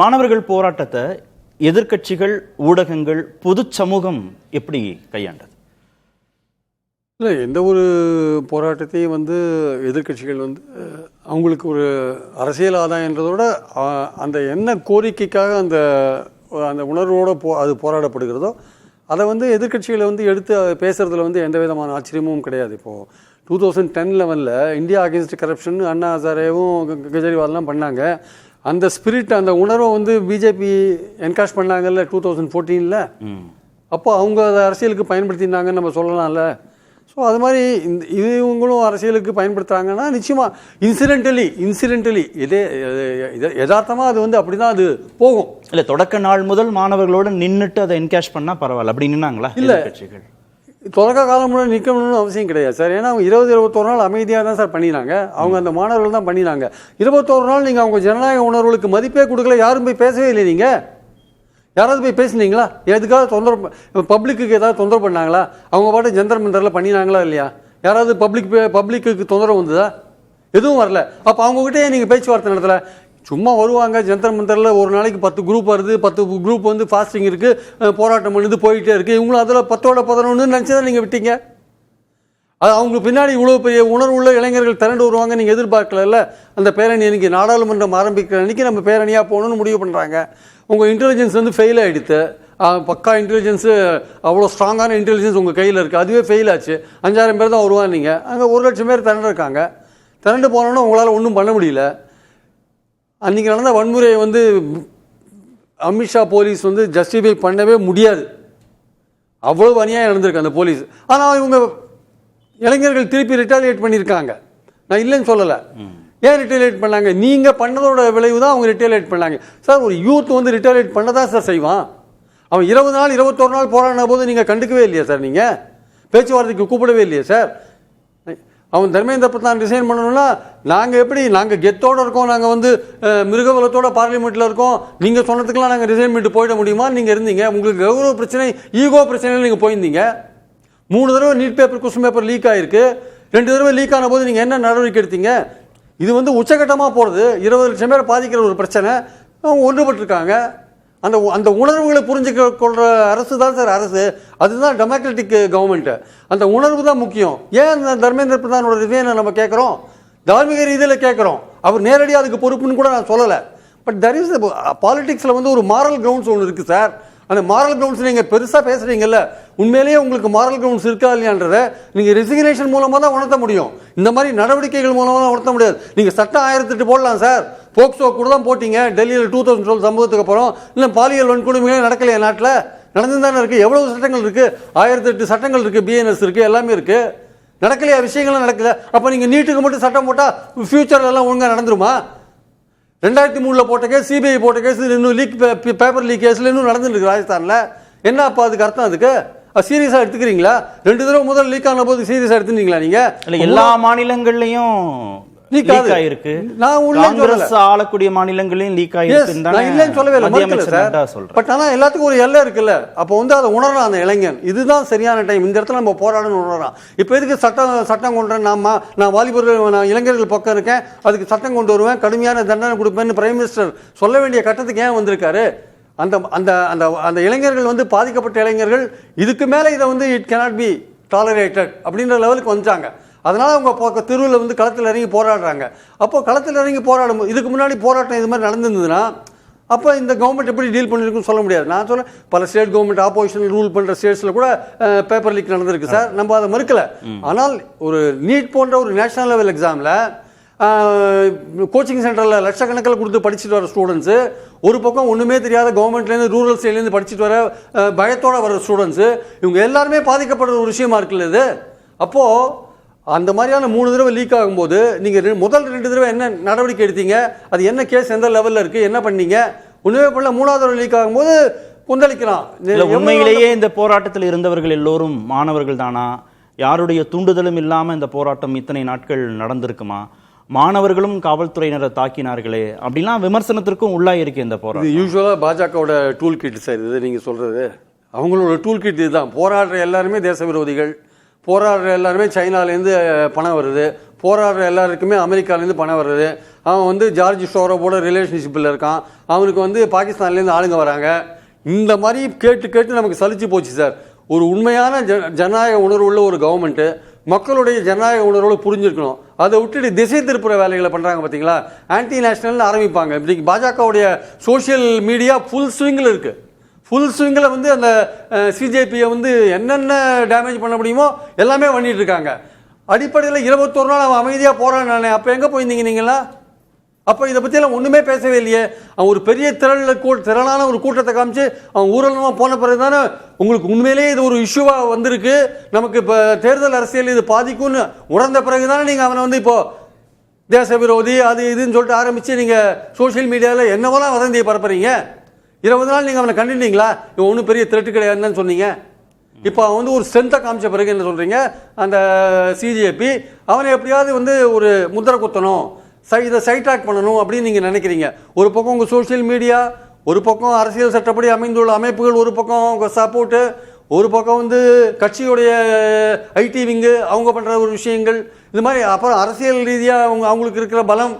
மாணவர்கள் போராட்டத்தை எதிர்க்கட்சிகள், ஊடகங்கள், பொது சமூகம் எப்படி கையாண்டது? இல்லை, எந்த ஒரு போராட்டத்தையும் எதிர்க்கட்சிகள் அவங்களுக்கு ஒரு அரசியல் ஆதாயன்றதோட அந்த என்ன கோரிக்கைக்காக அந்த அந்த உணர்வோடு அது போராடப்படுகிறதோ அதை எதிர்க்கட்சிகளை எடுத்து பேசுகிறதுல எந்த விதமான ஆச்சரியமும் கிடையாது. இப்போது 2010-11 இந்தியா அகேன்ஸ்ட் கரப்ஷன் அண்ணா ஹசாரேவும் கெஜ்ரிவால்லாம் பண்ணாங்க. அந்த ஸ்பிரிட், அந்த உணர்வை பிஜேபி என்கரேஜ் பண்ணாங்கல்ல 2014. அப்போ அவங்க அதை அரசியலுக்கு பயன்படுத்தினாங்கன்னு நம்ம சொல்லலாம்ல. ஸோ அது மாதிரி இவங்களும் அரசியலுக்கு பயன்படுத்துகிறாங்கன்னா நிச்சயமாக இன்சிடென்டலி யதார்த்தமாக அது அப்படி தான் அது போகும். இல்லை, தொடக்க நாள் முதல் மாணவர்களோடு நின்றுட்டு அதை என்கேஷ் பண்ணால் பரவாயில்ல அப்படி நின்னாங்களா? இல்லை, கட்சிகள் தொடக்க காலம் முன்னாடி நிற்கணும்னு அவசியம் கிடையாது சார். ஏன்னா அவங்க 20-21 நாள் அமைதியாக தான் சார் பண்ணினாங்க. அவங்க அந்த மாணவர்கள் தான் பண்ணினாங்க. 21 நாள் நீங்கள் அவங்க ஜனநாயக உணர்வுகளுக்கு மதிப்பே கொடுக்கல. யாரும் போய் பேசவே இல்லை. நீங்கள் யாராவது போய் பேசுனீங்களா? எதுக்காக தொந்தரவு, பப்ளிக்கு ஏதாவது தொந்தரவு பண்ணாங்களா? அவங்க பாட்டு ஜந்தர் மந்தரில் பண்ணினாங்களா இல்லையா? யாராவது பப்ளிக்கு தொந்தரவு வந்ததா? எதுவும் வரல. அப்போ அவங்ககிட்டே நீங்கள் பேச்சுவார்த்தை நடத்தலை. சும்மா வருவாங்க ஜந்தர் மந்தரில், ஒரு நாளைக்கு 10 குரூப் வருது, 10 குரூப் ஃபாஸ்டிங் இருக்குது, போராட்டம் பண்ணுது, போயிட்டே இருக்குது. இவங்களும் அதில் 10-11 நினச்சி தான் நீங்கள் விட்டீங்க. அது அவங்க பின்னாடி இவ்வளோ பெரிய உணர்வுள்ள இளைஞர்கள் திரண்டு வருவாங்க நீங்கள் எதிர்பார்க்கல. அந்த பேரணி அன்றைக்கி நாடாளுமன்றம் ஆரம்பிக்கிற அன்றைக்கி நம்ம பேரணியாக போகணுன்னு முடிவு பண்ணுறாங்க. உங்கள் இன்டெலிஜென்ஸ் ஃபெயில் ஆகிடுது. பக்கா இன்டெலிஜென்ஸு, அவ்வளோ ஸ்ட்ராங்கான இன்டெலிஜென்ஸ் உங்கள் கையில் இருக்குது. அதுவே ஃபெயில் ஆச்சு. 5000 பேர் தான் வருவாங்க. நீங்கள் அங்கே 1,00,000 பேர் திரண்டிருக்காங்க. திரண்டு போனோன்னா உங்களால் ஒன்றும் பண்ண முடியல. அன்றைக்கி நடந்த வன்முறையை அமித்ஷா போலீஸ் ஜஸ்டிஃபை பண்ணவே முடியாது. அவ்வளோ அநியாயம் நடந்திருக்கு அந்த போலீஸ். ஆனால் இவங்க இளைஞர்கள் திருப்பி ரிட்டாலியேட் பண்ணியிருக்காங்க. நான் இல்லைன்னு சொல்லலை. ஏன் ரிட்டாலியேட் பண்ணாங்க? நீங்கள் பண்ணதோட விளைவு தான் அவங்க ரிட்டாலியேட் பண்ணாங்க சார். ஒரு யூத் ரிட்டாலியேட் பண்ணதான் சார் செய்வான். அவன் 20 நாள் 21 நாள் போராடின போது நீங்கள் கண்டுக்கவே இல்லையா சார்? நீங்கள் பேச்சுவார்த்தைக்கு கூப்பிடவே இல்லையா சார்? அவன் தர்மேந்திர பிரதான் ரிசைன் பண்ணணும்னா நாங்கள் கெத்தோடு இருக்கோம், நாங்கள் மிருகவலத்தோட பார்லிமெண்ட்டில் இருக்கோம், நீங்கள் சொன்னதுக்கெல்லாம் நாங்கள் ரிசைன் பண்ணிட்டு போயிட முடியுமா? நீங்கள் இருந்தீங்க, உங்களுக்கு கௌரவ பிரச்சனை, ஈகோ பிரச்சனையில் நீங்கள் போயிருந்தீங்க. 3 தடவை NEET paper, question paper leak ஆகிருக்கு. 2 தடவை லீக் ஆன போது நீங்கள் என்ன நடவடிக்கை எடுத்தீங்க? இது உச்சகட்டமாக போகிறது. 20,00,000 பேரை பாதிக்கிற ஒரு பிரச்சனை. அவங்க ஒன்றுபட்டுருக்காங்க. அந்த உணர்வுகளை புரிஞ்சுக்கொள்கிற அரசு தான் சார் அரசு. அதுதான் டெமோக்ராட்டிக் கவர்மெண்ட்டு. அந்த உணர்வு தான் முக்கியம். ஏன் தர்மேந்திர பிரதானோட ரிசைனை நம்ம கேட்குறோம்? தார்மீக ரீதியில் கேட்குறோம். அவர் நேரடியாக அதுக்கு பொறுப்புன்னு கூட நான் சொல்லலை. பட் தர் இஸ் பாலிடிக்ஸில் ஒரு மாரல் கிரவுண்ட்ஸ் ஒன்று இருக்குது சார். அந்த மாரல் கிரவுண்ட்ஸ் நீங்கள் பெருசாக பேசுகிறீங்கல்ல, உண்மையிலேயே உங்களுக்கு மாரல் கிரவுண்ட்ஸ் இருக்கா இல்லையான்றதை நீங்கள் ரெசிக்னேஷன் மூலமாக தான் உணர்த்த முடியும். இந்த மாதிரி நடவடிக்கைகள் மூலமாக தான் உணர்த்த முடியாது. நீங்கள் சட்டம் 1008 போடலாம் சார். போக்சோ கூட தான் போட்டிங்க டெல்லியில் 2012 சம்பவத்துக்கு அப்புறம். இல்லை பாலியல் வன்கொடுமைகளே நடக்கலையா? நாட்டில் நடந்து தானே இருக்குது. எவ்வளோ சட்டங்கள் இருக்குது? 1008 சட்டங்கள் இருக்குது, பிஎன்எஸ் இருக்குது, எல்லாமே இருக்குது. நடக்கலையா? விஷயங்கள்லாம் நடக்கல. அப்போ நீங்கள் நீட்டுக்கு மட்டும் சட்டம் போட்டால் ஃபியூச்சரில் எல்லாம் ஒழுங்காக நடந்துருமா? 2003 போட்ட கேஸ், சிபிஐ போட்ட கேஸ், இன்னும் பேப்பர் லீக் கேஸில் இன்னும் நடந்துட்டு இருக்கு ராஜஸ்தானில். என்ன அப்போ அதுக்கு அர்த்தம்? அதுக்கு சீரியஸாக எடுத்துக்கிறீங்களா? 2 தடவை முதல் லீக் ஆன போது சீரியஸாக எடுத்துட்டீங்களா? நீங்கள் எல்லா மாநிலங்கள்லையும் லீக் ஆயிருக்கு. ஆளக்கூடிய மாநிலங்களையும் லீக் ஆயிருக்கு. நான் இல்லைன்னு சொல்லவே இல்லை. பட் ஆனால் எல்லாத்துக்கும் ஒரு எல்லை இருக்குல்ல. அப்போ அதை உணர்றான் அந்த இளைஞன். இதுதான் சரியான டைம். இந்த இடத்துல நம்ம போராடணும்னு உணர்றான். இப்போ எதுக்கு சட்டம் கொண்டு நான் வாலிபர்கள், நான் இளைஞர்கள் பக்கம் இருக்கேன், அதுக்கு சட்டம் கொண்டு வருவேன், கடுமையான தண்டனை கொடுப்பேன்னு பிரைம் மினிஸ்டர் சொல்ல வேண்டிய கட்டத்துக்கு ஏன் வந்திருக்காரு? அந்த அந்த அந்த அந்த இளைஞர்கள் பாதிக்கப்பட்ட இளைஞர்கள் இதுக்கு மேலே இதை இட் கேனாட் பி டாலரேட்டட் அப்படின்ற லெவலுக்கு வந்துட்டாங்க. அதனால் அவங்க தெருவில் களத்தில் இறங்கி போராடுறாங்க. அப்போது களத்தில் இறங்கி போராடும், இதுக்கு முன்னாடி போராட்டம் இது மாதிரி நடந்திருந்ததுன்னா அப்போ இந்த கவர்மெண்ட் எப்படி டீல் பண்ணியிருக்குன்னு சொல்ல முடியாது. நான் சொல்ல பல ஸ்டேட் கவர்மெண்ட் ஆப்போசிஷன் ரூல் பண்ணுற ஸ்டேட்ஸில் கூட பேப்பர் லீக் நடந்திருக்கு சார். நம்ம அதை மறுக்கலை. ஆனால் ஒரு நீட் போன்ற ஒரு நேஷனல் லெவல் எக்ஸாமில் கோச்சிங் சென்டரில் லட்சக்கணக்கில் கொடுத்து படிச்சுட்டு வர ஸ்டூடெண்ட்ஸு, ஒரு பக்கம் ஒன்றுமே தெரியாத கவர்மெண்ட்லேருந்து ரூரல் சைட்லேருந்து படிச்சுட்டு வர பயத்தோடு வர ஸ்டூடெண்ட்ஸு, இவங்க எல்லாருமே பாதிக்கப்படுற ஒரு விஷயமா இருக்குல்ல இது. அப்போது அந்த மாதிரியான 3 தடவை லீக் ஆகும்போது நீங்கள் முதல் 2 தடவை என்ன நடவடிக்கை எடுத்தீங்க? அது என்ன கேஸ் எந்த லெவலில் இருக்குது, என்ன பண்ணீங்க? ஒன்றுமே பண்ணல. 3வது தடவை லீக் ஆகும்போது கொந்தளிக்கலாம். உண்மையிலேயே இந்த போராட்டத்தில் இருந்தவர்கள் எல்லோரும் மாணவர்கள் தானா? யாருடைய தூண்டுதலும் இல்லாமல் இந்த போராட்டம் இத்தனை நாட்கள் நடந்திருக்குமா? மாணவர்களும் காவல்துறையினரை தாக்கினார்களே அப்படிலாம் விமர்சனத்திற்கும் உள்ளாயிருக்கு இந்த போராட்டம். யூஸ்வலாக பாஜகவோட டூல் கிட் சார் இது. நீங்கள் சொல்கிறது அவங்களோட டூல் கிட் இதுதான். போராடுற எல்லாருமே தேச விரோதிகள், போராடுற எல்லாருமே சைனாலேருந்து பணம் வருது, போராடுற எல்லாருக்குமே அமெரிக்காலேருந்து பணம் வருது. அவன் வந்து ஜார்ஜ் ஷோரோவோட ரிலேஷன்ஷிப்பில் இருக்கான். அவனுக்கு வந்து பாகிஸ்தான்லேருந்து ஆளுங்க வராங்க. இந்த மாதிரி கேட்டு கேட்டு நமக்கு சலிச்சு போச்சு சார். ஒரு உண்மையான ஜனநாயக உணர்வு உள்ள ஒரு கவர்மெண்ட்டு மக்களுடைய ஜனநாயக உணர்வோடு புரிஞ்சிருக்கணும். அதை விட்டுட்டு திசை திருப்புற வேலைகளை பண்ணுறாங்க பார்த்தீங்களா. ஆன்டி நேஷனல்னு ஆரம்பிப்பாங்க. இப்படி பாஜகவுடைய சோஷியல் மீடியா ஃபுல் ஸ்விங்கில் இருக்குது. ஃபுல் ஸ்விங்கில் வந்து அந்த சிஜேபியை வந்து என்னென்ன டேமேஜ் பண்ண முடியுமோ எல்லாமே பண்ணிட்டு இருக்காங்க. அடிப்படையில் 21 நாள் அவன் அமைதியாக போகிறான். நானே அப்போ எங்கே போயிருந்தீங்க நீங்களா? அப்போ இதை பற்றியெல்லாம் ஒன்றுமே பேசவே இல்லையே. அவன் ஒரு பெரிய திரளான ஒரு கூட்டத்தை காமிச்சு அவன் ஊரலமாக போன பிறகு தானே உங்களுக்கு உண்மையிலேயே இது ஒரு இஷ்யூவாக வந்திருக்கு. நமக்கு இப்போ தேர்தல் அரசியல் இது பாதிக்கும்னு உணர்ந்த பிறகு தானே நீங்கள் அவனை வந்து இப்போது தேச விரோதி அது இதுன்னு சொல்லிட்டு ஆரம்பித்து நீங்கள் சோஷியல் மீடியாவில் என்னவெல்லாம் வதந்தியை பரப்புறீங்க. 20 நாள் நீங்கள் அவனை கண்டுட்டீங்களா? இவன் ஒன்றும் பெரிய த்ரெட்டு கிடையாதுன்னு சொன்னீங்க. இப்போ அவன் வந்து ஒரு ஸ்ட்ரென்த்தை காமிச்ச பிறகு என்ன சொல்கிறீங்க? அந்த சிஜேபி அவனை எப்படியாவது வந்து ஒரு முத்திரை குத்தணும், இதை சைட்ராக் பண்ணணும் அப்படின்னு நீங்கள் நினைக்கிறீங்க. ஒரு பக்கம் உங்கள் சோஷியல் மீடியா, ஒரு பக்கம் அரசியல் சட்டப்படி அமைந்துள்ள அமைப்புகள், ஒரு பக்கம் உங்கள் சப்போர்ட்டு, ஒரு பக்கம் வந்து கட்சியுடைய ஐடி விங்கு அவங்க பண்ணுற ஒரு விஷயங்கள், இது மாதிரி அப்புறம் அரசியல் ரீதியாக அவங்களுக்கு இருக்கிற பலம்,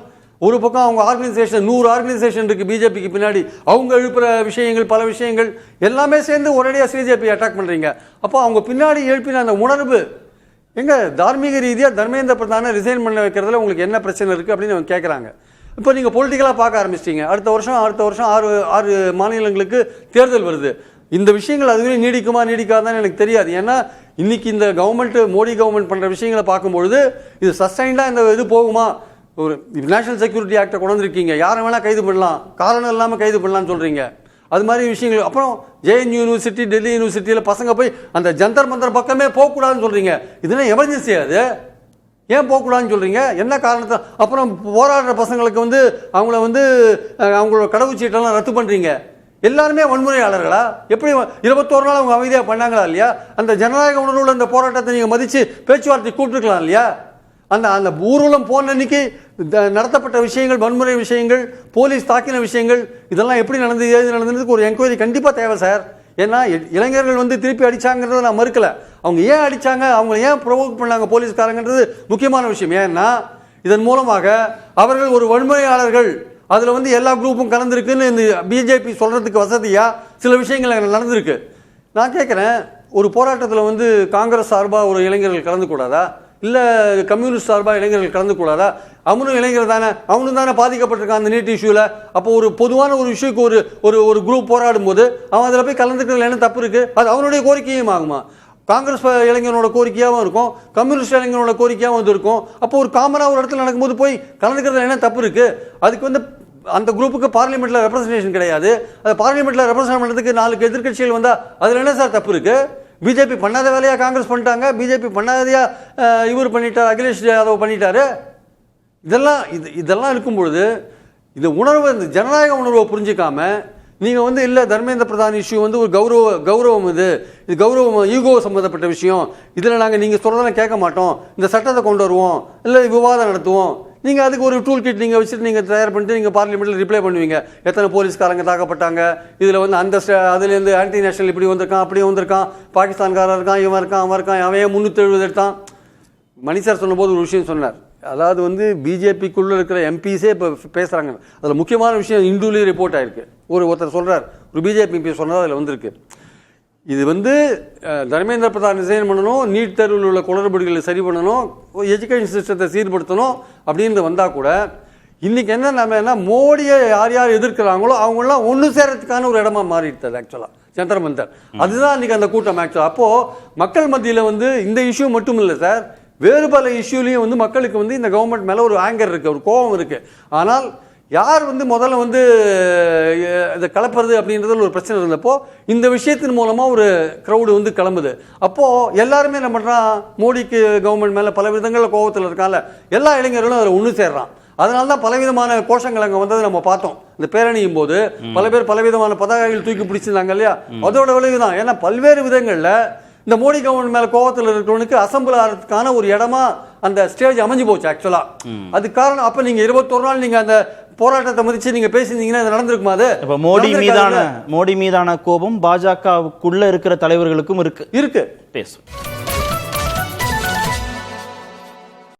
ஒரு பக்கம் அவங்க ஆர்கனைசேஷன் 100 ஆர்கனைசேஷன் இருக்குது பிஜேபிக்கு பின்னாடி, அவங்க எழுப்புகிற விஷயங்கள் பல விஷயங்கள் எல்லாமே சேர்ந்து ஒரேடியாக சிஜேபி அட்டாக் பண்ணுறீங்க. அப்போ அவங்க பின்னாடி எழுப்பின அந்த உணர்வு எங்க தார்மீக ரீதியாக தர்மேந்திர பிரதானை ரிசைன் பண்ண வைக்கிறதுல உங்களுக்கு என்ன பிரச்சனை இருக்குது அப்படின்னு அவங்க கேட்குறாங்க. இப்போ நீங்கள் பொலிட்டிக்கலாக பார்க்க ஆரம்பிச்சிட்டிங்க. அடுத்த வருஷம் 6 மாநிலங்களுக்கு தேர்தல் வருது. இந்த விஷயங்கள் அதுவே நீடிக்காதான்னு எனக்கு தெரியாது. ஏன்னா இன்னைக்கு இந்த கவர்மெண்ட் மோடி கவர்மெண்ட் பண்ணுற விஷயங்களை பார்க்கும்பொழுது இது சஸ்டைண்டாக இந்த இது போகுமா? ஒரு நேஷனல் செக்யூரிட்டி ஆக்டை கொண்டு வந்திருக்கீங்க, யாரை வேணால் கைது பண்ணலாம், காரணம் இல்லாமல் கைது பண்ணலாம்னு சொல்கிறீங்க. அது மாதிரி விஷயங்கள். அப்புறம் ஜேஎன்யூ யூனிவர்சிட்டி, டெல்லி யூனிவர்சிட்டியில் பசங்க போய் அந்த ஜந்தர் மந்தர் பக்கமே போகக்கூடாதுன்னு சொல்கிறீங்க. இதுனா எமர்ஜென்சி. அது ஏன் போகக்கூடாதுன்னு சொல்கிறீங்க? என்ன காரணத்தை? அப்புறம் போராடுற பசங்களுக்கு வந்து அவங்கள வந்து அவங்களோட கடவுச்சீட்டெல்லாம் ரத்து பண்ணுறீங்க. எல்லாருமே வன்முறையாளர்களா? எப்படி 21 நாள் அவங்க அமைதியாக பண்ணாங்களா இல்லையா? அந்த ஜனநாயக உணர்வுள்ள அந்த போராட்டத்தை நீங்கள் மதித்து பேச்சுவார்த்தை கூப்பிட்டுருக்கலாம் இல்லையா? அந்த ஊர்வலம் போன அன்னைக்கு நடத்தப்பட்ட விஷயங்கள், வன்முறை விஷயங்கள், போலீஸ் தாக்கின விஷயங்கள், இதெல்லாம் எப்படி நடந்தது, ஏது நடந்ததுக்கு ஒரு என்கொயரி கண்டிப்பாக தேவை சார். ஏன்னா இளைஞர்கள் வந்து திருப்பி அடித்தாங்கிறத நான் மறுக்கலை. அவங்க ஏன் அடித்தாங்க, அவங்க ஏன் ப்ரொவோக் பண்ணாங்க போலீஸ்காரங்கன்றது முக்கியமான விஷயம். ஏன்னா இதன் மூலமாக அவர்கள் ஒரு வன்முறையாளர்கள், அதில் வந்து எல்லா குரூப்பும் கலந்துருக்குன்னு இந்த பிஜேபி சொல்கிறதுக்கு வசதியாக சில விஷயங்கள் நடந்திருக்கு. நான் கேட்குறேன், ஒரு போராட்டத்தில் வந்து காங்கிரஸ் சார்பாக ஒரு இளைஞர்கள் கலந்துக்கூடாதா? இல்லை கம்யூனிஸ்ட் சார்பாக இளைஞர்கள் கலந்துக்கூடாதா? அவனும் இளைஞர் தானே, அவனும் தானே பாதிக்கப்பட்டிருக்கான் அந்த நீட் இஷ்யூவில். அப்போ ஒரு பொதுவான ஒரு இஷ்யூக்கு ஒரு குரூப் போராடும் போது அவன் அதில் போய் கலந்துக்கிறதுல என்ன தப்பு இருக்குது? அது அவனுடைய கோரிக்கையும் ஆகுமா? காங்கிரஸ் இளைஞனோட கோரிக்கையாகவும் இருக்கும், கம்யூனிஸ்ட் இளைஞனோட கோரிக்கையாகவும் வந்து இருக்கும். அப்போ ஒரு காமனாக ஒரு இடத்துல நடக்கும்போது போய் கலந்துக்கிறதுல என்ன தப்பு இருக்குது? அதுக்கு வந்து அந்த குரூப்புக்கு பார்லிமெண்ட்டில் ரெப்ரஸன்டேஷன் கிடையாது. அது பார்லிமெண்ட்டில் ரெப்ரஸன்ட் பண்ணுறதுக்கு 4 எதிர்கட்சிகள் வந்தால் அதில் என்ன சார் தப்பு இருக்குது? பிஜேபி பண்ணாத வேலையாக காங்கிரஸ் பண்ணிட்டாங்க, பிஜேபி பண்ணாதையா இவர் பண்ணிட்டார், அகிலேஷ் யாதவ் பண்ணிட்டாரு. இதெல்லாம் இருக்கும் பொழுது இந்த உணர்வு, இந்த ஜனநாயக உணர்வை புரிஞ்சிக்காம நீங்கள் வந்து இல்லை தர்மேந்திர பிரதான் இஷ்யூ வந்து ஒரு கௌரவம், இது கௌரவம், ஈகோ சம்மந்தப்பட்ட விஷயம், இதில் நாங்கள் நீங்கள் சொல்கிறதெல்லாம் கேட்க மாட்டோம், இந்த சட்டத்தை கொண்டு வருவோம், இல்லை விவாதம் நடத்துவோம். நீங்கள் அதுக்கு ஒரு டூல் கிட் நீங்கள் வச்சுட்டு நீங்கள் தயார் பண்ணிட்டு நீங்கள் பார்லிமெண்ட்டில் ரிப்ளை பண்ணுவீங்க. எத்தனை போலீஸ்காரங்க தாக்கப்பட்டாங்க, இதில் வந்து அதுலேருந்து ஆன்டி நேஷனல் இப்படி வந்திருக்கான், அப்படி வந்திருக்கான், பாகிஸ்தான்காரன் இருக்கான், இவன் இருக்கான், அவன் இருக்கான், அவன் 370 எடுத்தான். மணி சார் சொன்னபோது ஒரு விஷயம் சொன்னார். அதாவது வந்து பிஜேபிக்குள்ளே இருக்கிற எம்பிஸே இப்போ பேசுகிறாங்க. அதில் முக்கியமான விஷயம் இந்துலி ரிப்போர்ட் ஆகிருக்கு. ஒருத்தர் சொல்கிறார், ஒரு பிஜேபி எம்பி சொன்னது அதில் வந்திருக்கு. இது வந்து தர்மேந்திர பிரதான் ரிசைன் பண்ணணும், நீட் தேர்வில் உள்ள குளறுபடிகளை சரி பண்ணணும், எஜுகேஷன் சிஸ்டத்தை சீர்படுத்தணும் அப்படின்னு வந்தால் கூட இன்றைக்கி என்ன மோடியை யார் எதிர்க்கிறாங்களோ அவங்களாம் ஒன்று சேரத்துக்கான ஒரு இடமா மாறிடுது ஆக்சுவலாக ஜந்தர் மந்தர். அதுதான் இன்றைக்கி அந்த கூட்டம் ஆக்சுவலாக. அப்போது மக்கள் மத்தியில் வந்து இந்த இஷ்யூ மட்டும் இல்லை சார், வேறு பல இஷ்யூலையும் வந்து மக்களுக்கு வந்து இந்த கவர்மெண்ட் மேலே ஒரு ஆங்கர் இருக்குது, ஒரு கோபம் இருக்குது. ஆனால் யார் வந்து முதல்ல வந்து இதை கலப்புறது அப்படின்றதுல ஒரு பிரச்சனை இருந்தப்போ இந்த விஷயத்தின் மூலமாக ஒரு க்ரௌடு வந்து கிளம்புது. அப்போது எல்லாருமே என்ன பண்ணுறான், மோடிக்கு கவர்மெண்ட் மேலே பல விதங்களில் கோபத்தில் இருக்கால, எல்லா இளைஞர்களும் அதில் ஒன்று சேர்றான். அதனால தான் பலவிதமான கோஷங்கள் அங்கே வந்தது நம்ம பார்த்தோம். இந்த பேரணியும் போது பல பேர் பலவிதமான பதாகைகள் தூக்கி பிடிச்சிருந்தாங்க இல்லையா? அதோட விளைவு தான். ஏன்னா பல்வேறு விதங்களில் இந்த மோடி கவர்மெண்ட் மேலே கோபத்தில் இருக்கிறவனுக்கு அசம்பிள் ஆகிறதுக்கான ஒரு இடமா அந்த ஸ்டேஜ் அமைஞ்சு போச்சு ஆக்சுவலா. அது காரணம். அப்ப நீங்க 21 நாள் நீங்க அந்த போராட்டத்தை மதிச்சு நீங்க பேசியிருந்தீங்கன்னா அது நடந்திருக்குமா? அது இப்ப மோடி மீதான கோபம் பாஜகவுக்குள்ள இருக்கிற தலைவர்களுக்கும் இருக்கு. பேசும்.